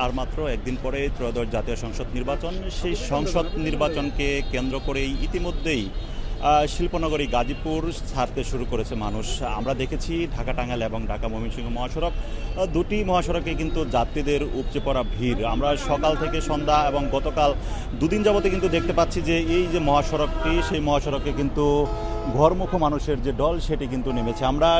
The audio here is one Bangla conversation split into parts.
আর মাত্র একদিন পরে ত্রয়োদশ জাতীয় সংসদ নির্বাচন। সেই সংসদ নির্বাচনকে কেন্দ্র করেই ইতিমধ্যেই শিল্পনগরী গাজীপুর ছাড়তে শুরু করেছে মানুষ। আমরা দেখেছি ঢাকা টাঙ্গাইল এবং ঢাকা ময়মনসিংহ মহাসড়ক, দুটি মহাসড়কে কিন্তু যাত্রীদের উপচে পড়া ভিড়। আমরা সকাল থেকে সন্ধ্যা এবং গতকাল দুদিন যাবতে কিন্তু দেখতে পাচ্ছি যে এই যে মহাসড়কটি, সেই মহাসড়কে কিন্তু ঘরমুখ মানুষের যে দল সেটি কিন্তু নেমেছে। আমরা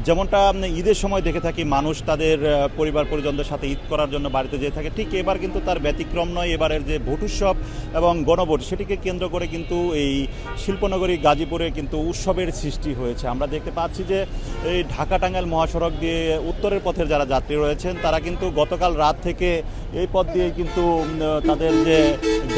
যেমনটা ঈদের সময় দেখে থাকি, মানুষ তাদের পরিবার পরিজনদের সাথে ঈদ করার জন্য বাড়িতে যেয়ে থাকে, ঠিক এবার কিন্তু তার ব্যতিক্রম নয়। এবারের যে ভোট উৎসব এবং গণভোট, সেটিকে কেন্দ্র করে কিন্তু এই শিল্পনগরী গাজীপুরে কিন্তু উৎসবের সৃষ্টি হয়েছে। আমরা দেখতে পাচ্ছি যে এই ঢাকা টাঙ্গাইল মহাসড়ক দিয়ে উত্তরের পথের যারা যাত্রী রয়েছেন, তারা কিন্তু গতকাল রাত থেকে এই পথ দিয়ে কিন্তু তাদের যে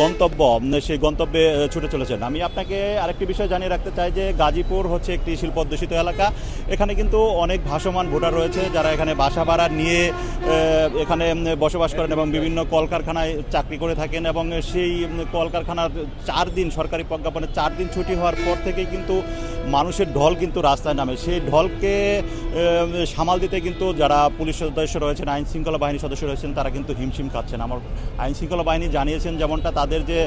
গন্তব্য, সেই গন্তব্যে ছুটে চলেছেন। আমি আপনাকে আরেকটি বিষয় জানিয়ে রাখতে চাই যে গাজীপুর হচ্ছে একটি শিল্পোদ্যোষিত এলাকা। এখানে কিন্তু অনেক ভাসমান ভোটার রয়েছে যারা এখানে বাসা ভাড়া নিয়ে এখানে বসবাস করেন এবং বিভিন্ন কলকারখানায় চাকরি করে থাকেন, এবং সেই কলকারখানার 4 দিন সরকারি প্রজ্ঞাপনে 4 দিন ছুটি হওয়ার পর থেকেই কিন্তু মানুষের ঢল কিন্তু রাস্তায় নামে। সেই ঢলকে সামাল দিতে কিন্তু যারা পুলিশ সদস্য রয়েছেন, আইন শৃঙ্খলা বাহিনীর সদস্য রয়েছেন, তারা কিন্তু হিমশিম খাচ্ছেন। আমার আইন শৃঙ্খলা বাহিনী জানিয়েছেন যেমনটা, তাদের যে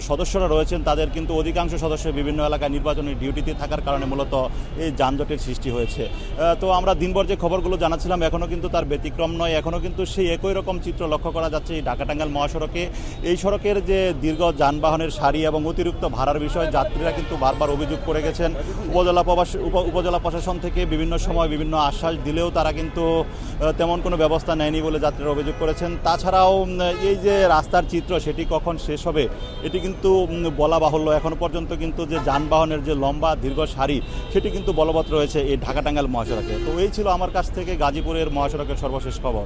সদস্যরা রয়েছেন তাদের কিন্তু অধিকাংশ সদস্য বিভিন্ন এলাকায় নির্বাচনী ডিউটিতে থাকার কারণে মূলত এই যানজটের সৃষ্টি হয়েছে। তো আমরা দিনভর যে খবরগুলো জানাচ্ছিলাম, এখনও কিন্তু তার ব্যতিক্রম নয়। এখনও কিন্তু সেই একই রকম চিত্র লক্ষ্য করা যাচ্ছে এই ঢাকা টাঙ্গাইল মহাসড়কে। এই সড়কের যে দীর্ঘ যানবাহনের সারি এবং অতিরিক্ত ভাড়ার বিষয়ে যাত্রীরা কিন্তু বারবার অভিযোগ করে গেছেন। উপজেলা প্রশাসন থেকে বিভিন্ন সময় বিভিন্ন আশ্বাস দিলেও তারা কিন্তু তেমন কোনো ব্যবস্থা নেয়নি বলে যাত্রীরা অভিযোগ করেছেন। তাছাড়াও এই যে রাস্তার চিত্র, সেটি কখন শেষ হবে এটি কিন্তু বলা বাহুল্য। এখনও পর্যন্ত কিন্তু যে যানবাহনের যে লম্বা দীর্ঘ সারি, সেটি কিন্তু বলবৎ রয়েছে এই ঢাকা টাঙ্গাইল মহাসড়কে। তো এই ছিল আমার কাছ থেকে গাজীপুরের মহাসড়কের সর্বশেষ খবর।